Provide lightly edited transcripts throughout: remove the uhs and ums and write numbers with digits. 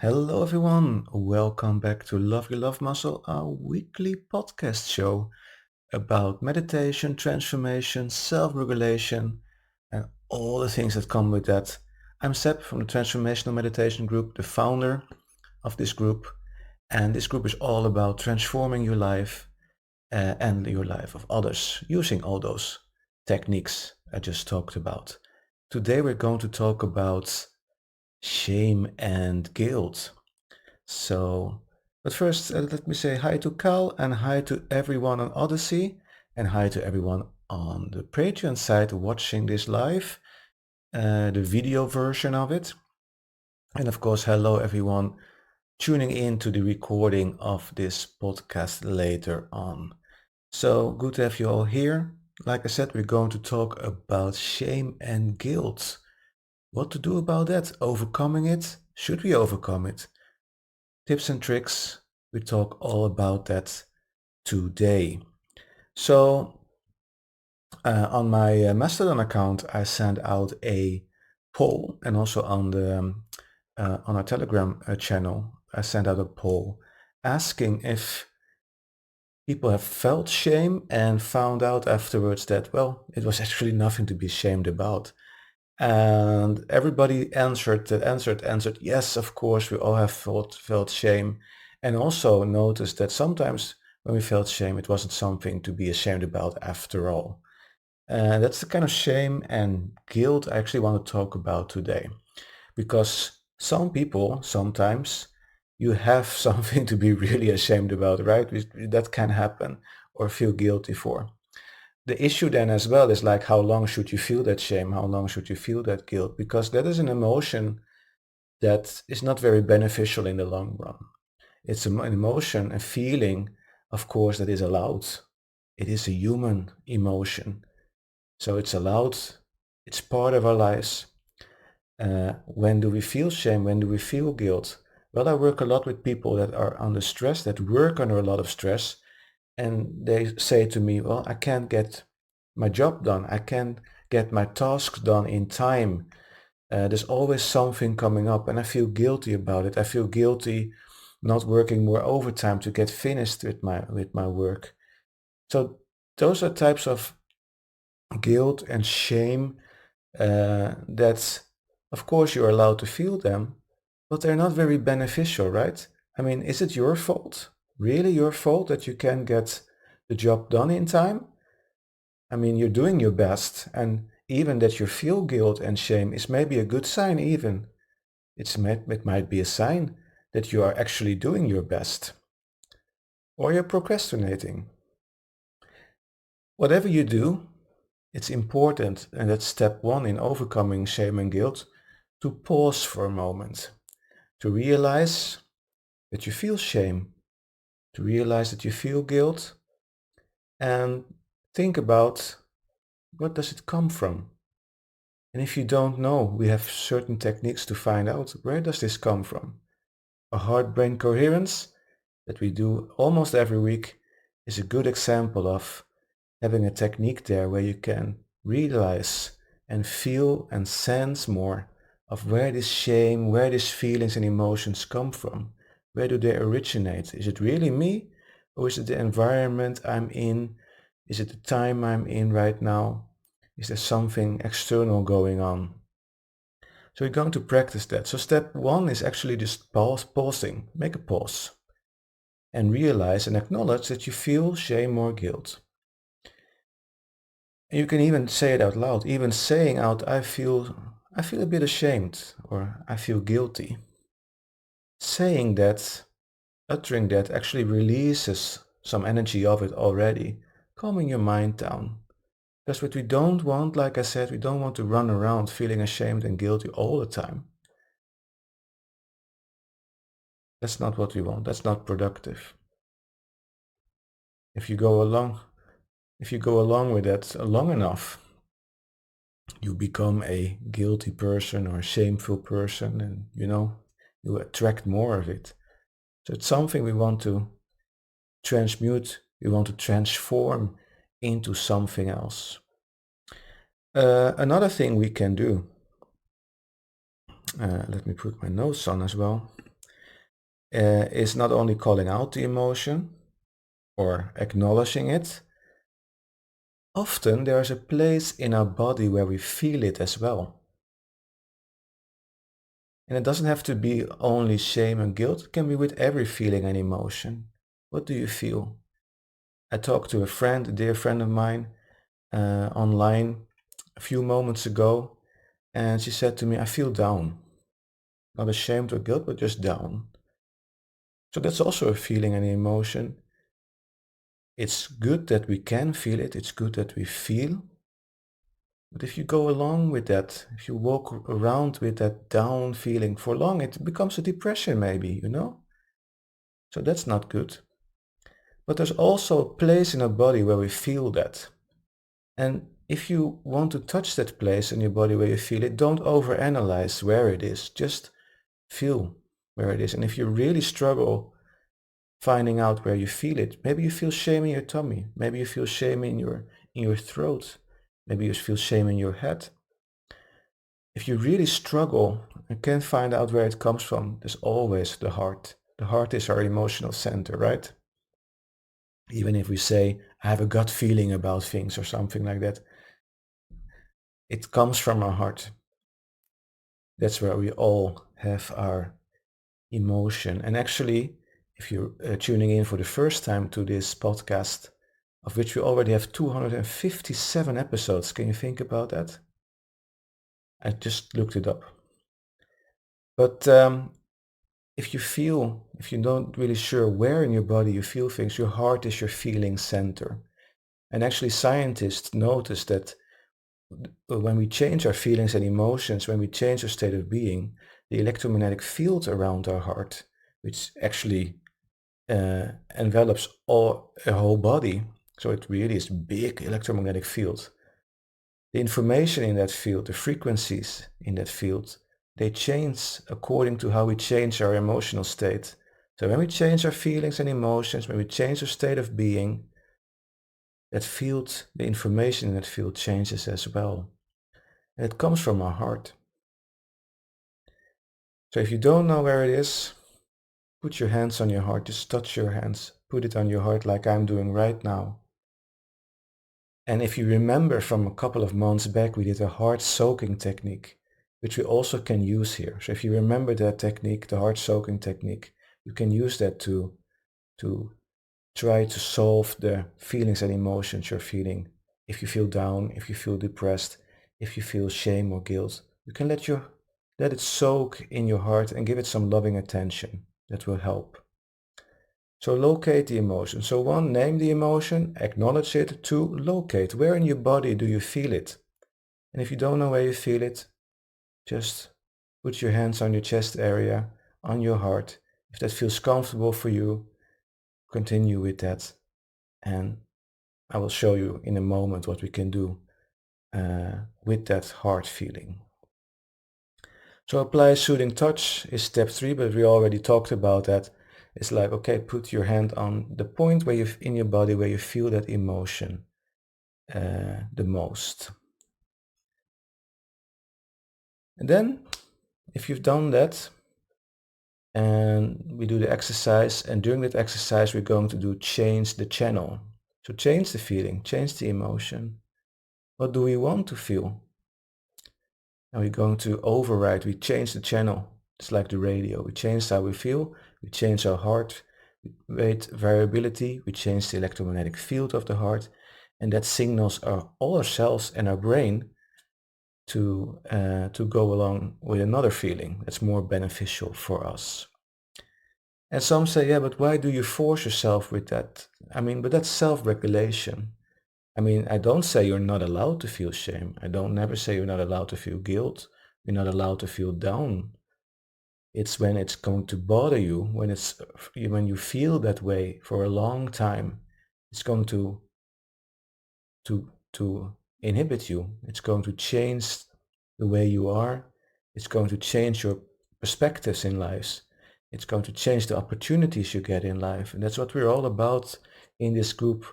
Hello, everyone. Welcome back to Love Your Love Muscle, our weekly podcast show about meditation, transformation, self-regulation, and all the things that come with that. I'm Seb from the Transformational Meditation Group, the founder of this group, and this group is all about transforming your life and your life of others using all those techniques I just talked about. Today, we're going to talk about shame and guilt. But first, let me say hi to Cal and hi to everyone on Odyssey and hi to everyone on the Patreon site watching this live, the video version of it. And of course, hello everyone tuning in to the recording of this podcast later on. So good to have you all here. Like I said, we're going to talk about shame and guilt. What to do about that? Overcoming it? Should we overcome it? Tips and tricks. We talk all about that today. So on my Mastodon account, I sent out a poll, and also on the on our Telegram channel, I sent out a poll asking if people have felt shame and found out afterwards that, well, it was actually nothing to be ashamed about. And everybody answered, yes, of course, we all have felt shame. And also noticed that sometimes when we felt shame, it wasn't something to be ashamed about after all. And that's the kind of shame and guilt I actually want to talk about today. Because some people, sometimes, you have something to be really ashamed about, right? That can happen or feel guilty for. The issue then as well is like, how long should you feel that shame? How long should you feel that guilt? Because that is an emotion that is not very beneficial in the long run. It's an emotion, a feeling, of course, that is allowed. It is a human emotion. So it's allowed. It's part of our lives. When do we feel shame? When do we feel guilt? Well, I work a lot with people that are under stress, that work under a lot of stress, and they say to me, well, I can't get my job done. I can't get my tasks done in time. There's always something coming up and I feel guilty about it. I feel guilty not working more overtime to get finished with my work. So those are types of guilt and shame that, of course, you're allowed to feel them, but they're not very beneficial, right? I mean, is it your fault? Really your fault that you can't get the job done in time? I mean, you're doing your best, and even that you feel guilt and shame is maybe a good sign even. It might be a sign that you are actually doing your best. Or you're procrastinating. Whatever you do, it's important, and that's step one in overcoming shame and guilt, to pause for a moment, to realize that you feel shame, to realize that you feel guilt, and think about, what does it come from? And if you don't know, we have certain techniques to find out, where does this come from? A heart-brain coherence that we do almost every week is a good example of having a technique there where you can realize and feel and sense more of where this shame, where these feelings and emotions come from. Where do they originate? Is it really me? Or is it the environment I'm in? Is it the time I'm in right now? Is there something external going on? So we're going to practice that. So step one is actually just pausing. Make a pause and realize and acknowledge that you feel shame or guilt. And you can even say it out loud. Even saying out, I feel a bit ashamed, or I feel guilty. Saying that, uttering that actually releases some energy of it already, calming your mind down. Because what we don't want, like I said, we don't want to run around feeling ashamed and guilty all the time. That's not what we want. That's not productive. If you go along, if you go along with that long enough, you become a guilty person or a shameful person, and you attract more of it. So it's something we want to transmute, we want to transform into something else. Another thing we can do, let me put my notes on as well, is not only calling out the emotion or acknowledging it. Often there's a place in our body where we feel it as well. And it doesn't have to be only shame and guilt. It can be with every feeling and emotion. What do you feel? I talked to a friend, a dear friend of mine, online a few moments ago, and she said to me, I feel down. Not ashamed or guilt, but just down. So that's also a feeling and an emotion. It's good that we can feel it. It's good that we feel. But if you go along with that, if you walk around with that down feeling for long, it becomes a depression maybe, So that's not good. But there's also a place in our body where we feel that. And if you want to touch that place in your body where you feel it, don't overanalyze where it is. Just feel where it is. And if you really struggle finding out where you feel it, maybe you feel shame in your tummy, maybe you feel shame in your throat, maybe you feel shame in your head. If you really struggle and can't find out where it comes from, there's always the heart. The heart is our emotional center, right? Even if we say, I have a gut feeling about things or something like that, it comes from our heart. That's where we all have our emotion. And actually, if you're tuning in for the first time to this podcast, of which we already have 257 episodes, can you think about that? I just looked it up. But if you're not really sure where in your body you feel things, your heart is your feeling center. And actually scientists notice that when we change our feelings and emotions, when we change our state of being, the electromagnetic field around our heart, which actually envelops a whole body, so it really is a big electromagnetic field. The information in that field, the frequencies in that field, they change according to how we change our emotional state. So when we change our feelings and emotions, when we change our state of being, that field, the information in that field changes as well. And it comes from our heart. So if you don't know where it is, put your hands on your heart, just touch your hands, put it on your heart like I'm doing right now. And if you remember from a couple of months back, we did a heart soaking technique, which we also can use here. So if you remember that technique, the heart soaking technique, you can use that to try to solve the feelings and emotions you're feeling. If you feel down, if you feel depressed, if you feel shame or guilt, you can let it soak in your heart and give it some loving attention. That will help. So locate the emotion. So 1, name the emotion, acknowledge it. 2, locate. Where in your body do you feel it? And if you don't know where you feel it, just put your hands on your chest area, on your heart. If that feels comfortable for you, continue with that. And I will show you in a moment what we can do with that heart feeling. So apply soothing touch is step 3, but we already talked about that. It's like, okay, put your hand on the point where in your body where you feel that emotion the most. And then, if you've done that, and we do the exercise, and during that exercise we're going to do change the channel. So change the feeling, change the emotion. What do we want to feel? And we're going to override, we change the channel. It's like the radio. We change how we feel, we change our heart rate variability, we change the electromagnetic field of the heart, and that signals all our cells and our brain to go along with another feeling that's more beneficial for us. And some say, yeah, but why do you force yourself with that? I mean, but that's self-regulation. I mean, I don't say you're not allowed to feel shame. I don't never say you're not allowed to feel guilt. You're not allowed to feel down. It's when it's going to bother you, when you feel that way for a long time, it's going to inhibit you. It's going to change the way you are. It's going to change your perspectives in life. It's going to change the opportunities you get in life. And that's what we're all about in this group.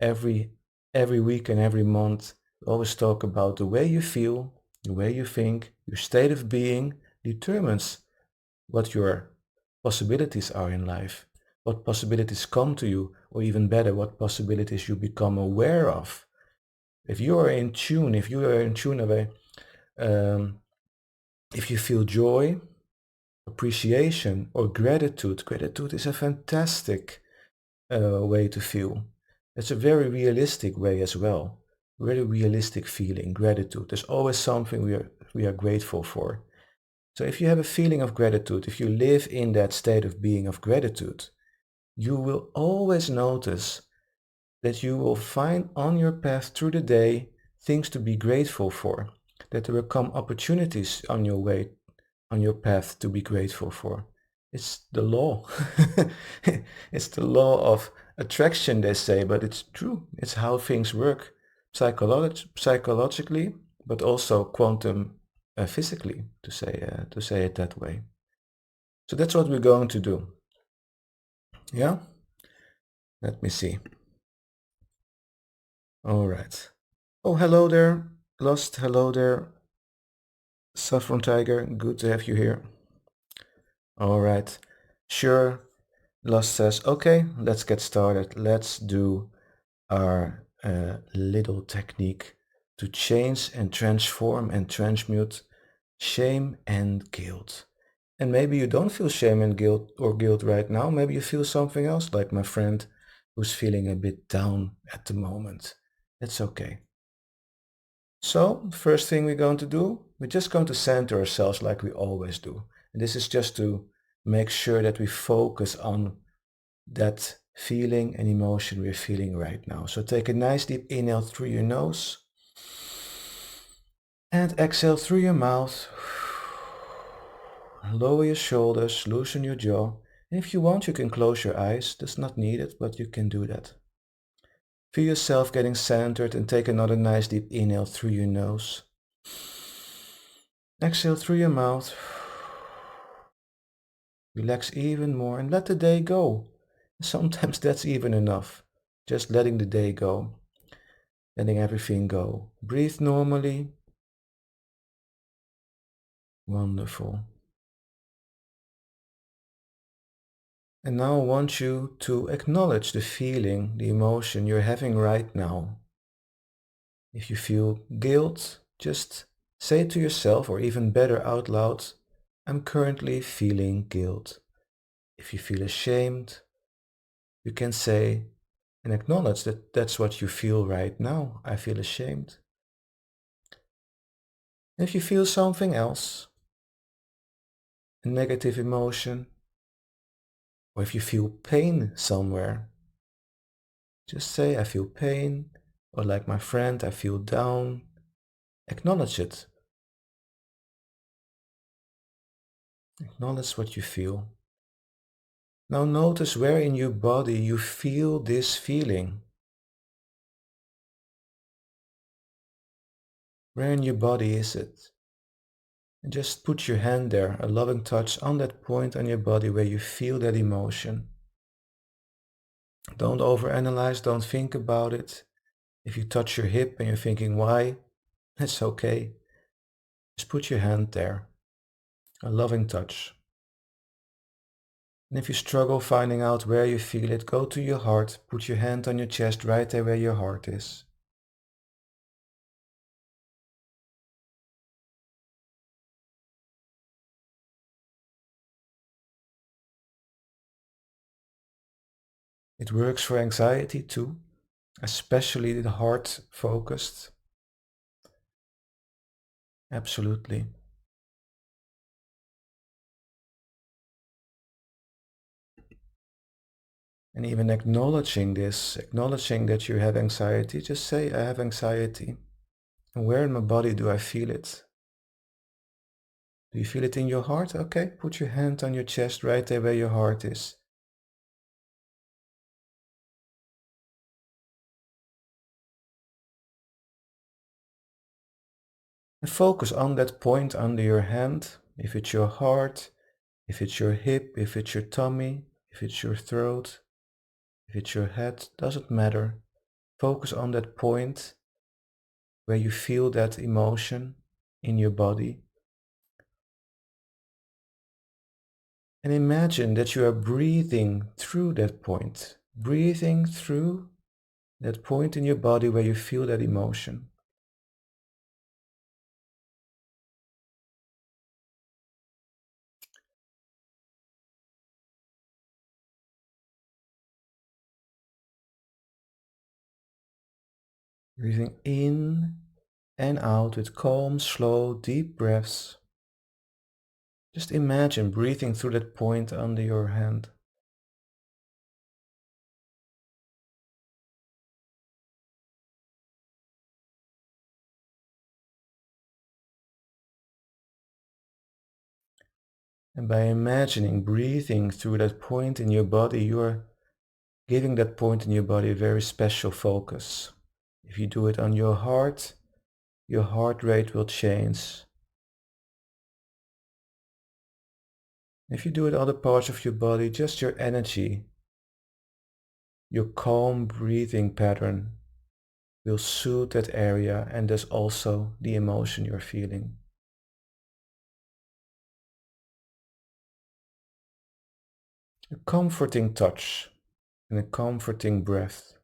Every week and every month, we always talk about the way you feel, the way you think, your state of being determines what possibilities are in life, what possibilities come to you, or even better, what possibilities you become aware of. If you are in tune, away, um, if you feel joy, appreciation, or gratitude is a fantastic way to feel. It's a very realistic way as well. Very realistic feeling, gratitude. There's always something we are grateful for. So if you have a feeling of gratitude, if you live in that state of being of gratitude, you will always notice that you will find on your path through the day things to be grateful for, that there will come opportunities on your way, on your path to be grateful for. It's the law. It's the law of attraction, they say, but it's true. It's how things work psychologically, but also quantum physically, to say it that way. So that's what we're going to do. Yeah? Let me see. All right. Oh, hello there, Lost. Hello there, Saffron Tiger. Good to have you here. All right. Sure. Lost says, okay, let's get started. Let's do our little technique to change and transform and transmute shame and guilt. And maybe you don't feel shame and guilt right now. Maybe you feel something else, like my friend who's feeling a bit down at the moment. That's okay. So, first thing we're going to do, we're just going to center ourselves like we always do. And this is just to make sure that we focus on that feeling and emotion we're feeling right now. So take a nice deep inhale through your nose and exhale through your mouth. Lower your shoulders, loosen your jaw. And if you want, you can close your eyes. That's not needed, but you can do that. Feel yourself getting centered and take another nice deep inhale through your nose. Exhale through your mouth. Relax even more and let the day go. Sometimes that's even enough. Just letting the day go. Letting everything go. Breathe normally. Wonderful. And now I want you to acknowledge the feeling, the emotion you're having right now. If you feel guilt, just say it to yourself, or even better out loud, I'm currently feeling guilt. If you feel ashamed, you can say and acknowledge that that's what you feel right now. I feel ashamed. If you feel something else, a negative emotion, or if you feel pain somewhere, just say, I feel pain, or like my friend, I feel down. Acknowledge it. Acknowledge what you feel. Now notice where in your body you feel this feeling. Where in your body is it? And just put your hand there, a loving touch on that point on your body where you feel that emotion. Don't overanalyze, don't think about it. If you touch your hip and you're thinking why, it's okay. Just put your hand there, a loving touch. And if you struggle finding out where you feel it, go to your heart, put your hand on your chest right there where your heart is. It works for anxiety too, especially the heart focused. Absolutely. And even acknowledging this, acknowledging that you have anxiety, just say, I have anxiety. And where in my body do I feel it? Do you feel it in your heart? Okay, put your hand on your chest right there where your heart is. And focus on that point under your hand, if it's your heart, if it's your hip, if it's your tummy, if it's your throat, if it's your head, doesn't matter. Focus on that point where you feel that emotion in your body. And imagine that you are breathing through that point, breathing through that point in your body where you feel that emotion. Breathing in and out with calm, slow, deep breaths. Just imagine breathing through that point under your hand. And by imagining breathing through that point in your body, you are giving that point in your body a very special focus. If you do it on your heart rate will change. If you do it other parts of your body, just your energy, your calm breathing pattern will soothe that area and thus also the emotion you're feeling. A comforting touch and a comforting breath.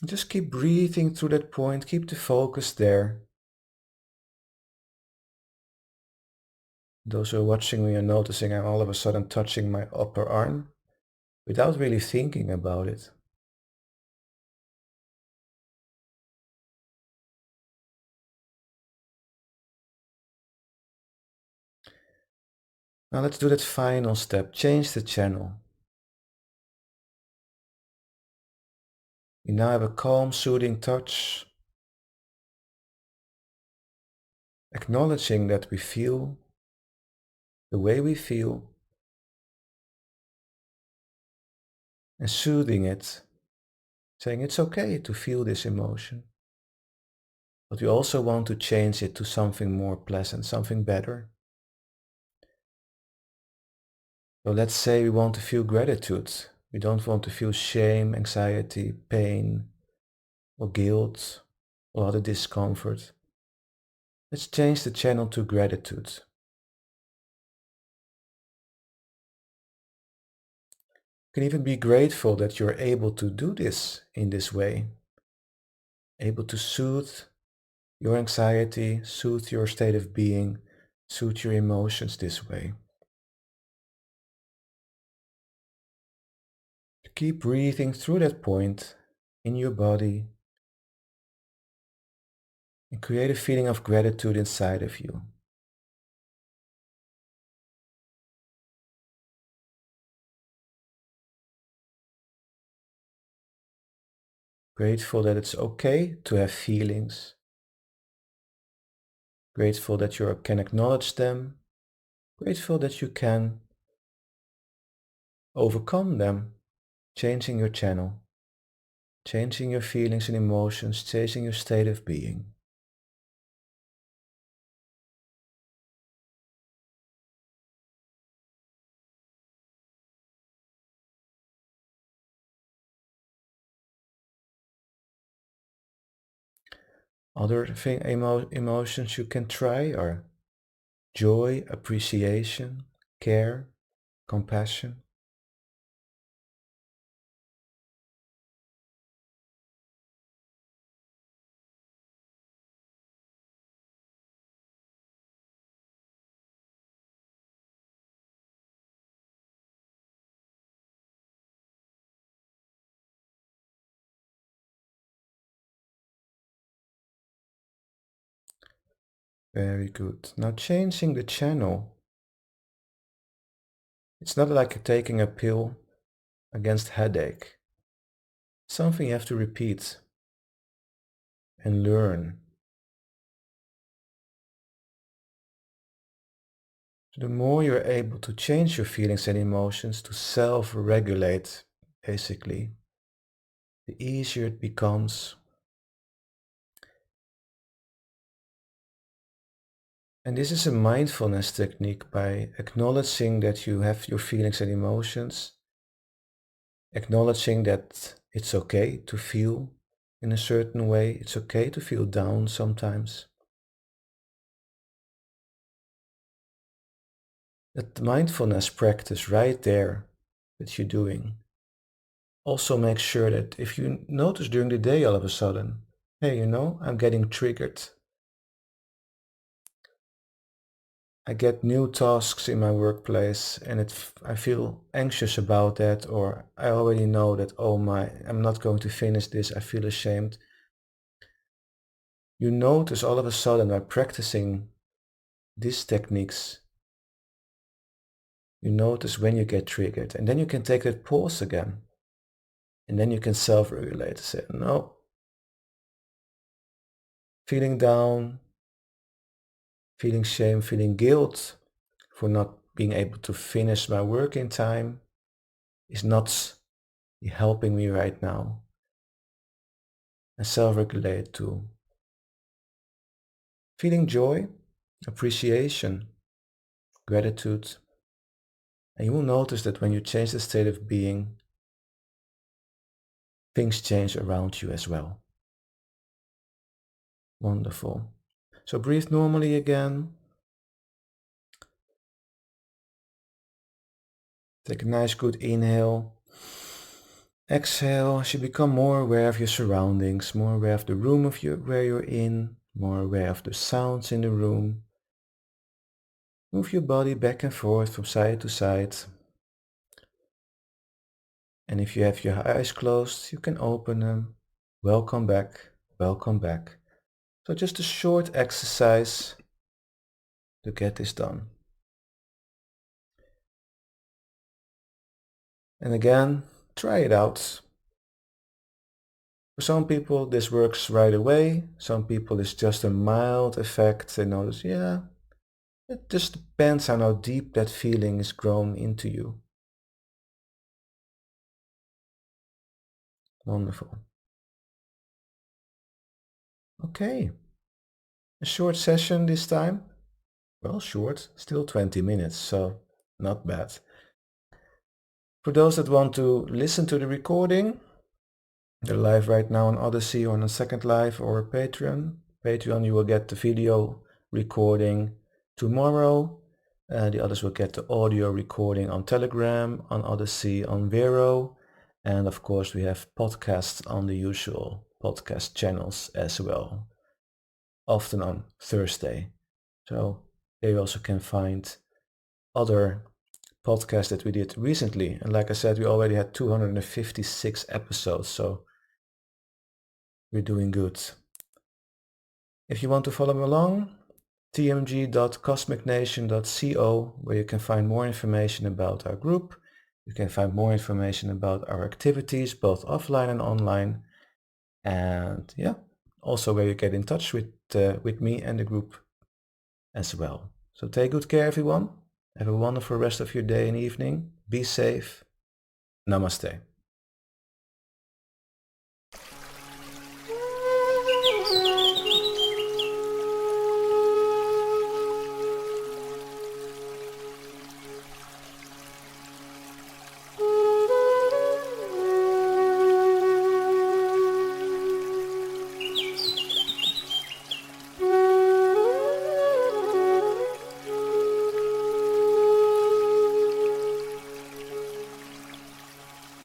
Just keep breathing through that point, keep the focus there. Those who are watching me are noticing I'm all of a sudden touching my upper arm without really thinking about it. Now let's do that final step, change the channel. We now have a calm, soothing touch, acknowledging that we feel the way we feel and soothing it, saying it's okay to feel this emotion, but we also want to change it to something more pleasant, something better. So let's say we want to feel gratitude. We don't want to feel shame, anxiety, pain, or guilt, or other discomfort. Let's change the channel to gratitude. You can even be grateful that you're able to do this in this way, able to soothe your anxiety, soothe your state of being, soothe your emotions this way. Keep breathing through that point in your body and create a feeling of gratitude inside of you. Grateful that it's okay to have feelings. Grateful that you can acknowledge them. Grateful that you can overcome them, changing your channel, changing your feelings and emotions, changing your state of being. Other emotions you can try are joy, appreciation, care, compassion. Very good. Now changing the channel. It's not like taking a pill against headache. Something you have to repeat and learn. The more you're able to change your feelings and emotions to self-regulate, basically, the easier it becomes. And this is a mindfulness technique by acknowledging that you have your feelings and emotions, acknowledging that it's okay to feel in a certain way, it's okay to feel down sometimes. That mindfulness practice right there that you're doing. Also make sure that if you notice during the day all of a sudden, hey, I'm getting triggered. I get new tasks in my workplace and I feel anxious about that, or I already know that, oh my, I'm not going to finish this, I feel ashamed. You notice all of a sudden by practicing these techniques, you notice when you get triggered, and then you can take that pause again, and then you can self-regulate and say, no, feeling down, feeling shame, feeling guilt for not being able to finish my work in time is not helping me right now. And self-regulate to feeling joy, appreciation, gratitude. And you will notice that when you change the state of being, things change around you as well. Wonderful. So breathe normally again. Take a nice good inhale. Exhale as you become more aware of your surroundings, more aware of the room where you're in, more aware of the sounds in the room. Move your body back and forth from side to side. And if you have your eyes closed, you can open them. Welcome back, welcome back. So just a short exercise to get this done. And again, try it out. For some people this works right away. Some people it's just a mild effect. They notice, yeah, it just depends on how deep that feeling is grown into you. Wonderful. Okay, a short session this time. Well, short, still 20 minutes, so not bad. For those that want to listen to the recording, they're live right now on Odyssey or on a Second Life or Patreon. Patreon, you will get the video recording tomorrow. The others will get the audio recording on Telegram, on Odyssey, on Vero. And of course, we have podcasts on the usual podcast channels as well, often on Thursday. So there you also can find other podcasts that we did recently. And like I said, we already had 256 episodes, so we're doing good. If you want to follow along, tmg.cosmicnation.co, where you can find more information about our group. You can find more information about our activities, both offline and online. And yeah, also where you get in touch with me and the group as well. So take good care, everyone. Have a wonderful rest of your day and evening. Be safe. Namaste.